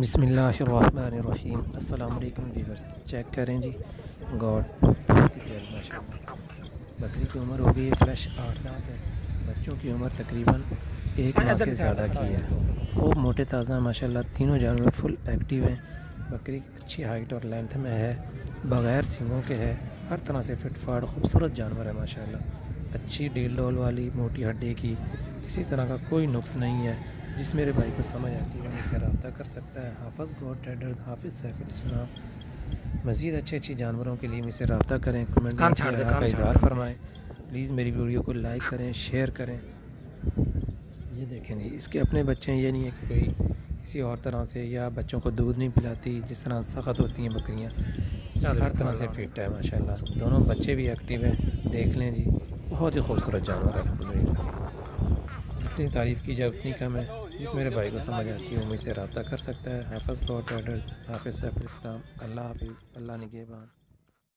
बिस्मिल्लाहिर्रहमानिर्रहीम। अस्सलाम वालेकुम व्यूअर्स, चेक करें जी। गॉड बहुत ही प्यारी माशाल्लाह। बकरी की उम्र हो गई है फ्रेश 8 दांत है। बच्चों की उम्र तकरीबन 1 माह से ज़्यादा की है। खूब मोटे ताज़ा माशाल्लाह, तीनों जानवर फुल एक्टिव हैं। बकरी अच्छी हाइट और लेंथ में है, बग़ैर सींगों के है, हर तरह से फिट फाट खूबसूरत जानवर है माशाल्लाह। अच्छी डील डोल वाली मोटी हड्डी की, किसी तरह का कोई नुक्स नहीं है। जिस मेरे भाई को समझ आती है वो मुझसे रब्ता कर सकता है। हाफ़िज़ गॉड ट्रेडर्स, हाफ़िज़ सैफुल इस्लाम। मज़ीद अच्छी जानवरों के लिए मुझसे रब्ता करें, कमेंट में अपनी राय का इज़हार फरमाएँ। प्लीज़ मेरी वीडियो को लाइक करें, शेयर करें। ये देखें जी, इसके अपने बच्चे हैं, ये नहीं है कि कोई किसी और तरह से, या बच्चों को दूध नहीं पिलाती जिस तरह सख्त होती हैं बकरियाँ। हर तरह से फिट है माशाल्लाह। दोनों बच्चे भी एक्टिव हैं, देख लें जी। बहुत ही खूबसूरत जानवर है अल्हम्दुलिल्लाह। जितनी तारीफ़ की जाए उतनी कम है। जिस मेरे भाई को समझ आती है वो मुझसे रब्ता कर सकता है। हाफ़िज़ गॉड ट्रेडर्स, हाफ़िज़ सैफुल इस्लाम। अल्लाह हाफ़िज़, अल्लाह निगहबान।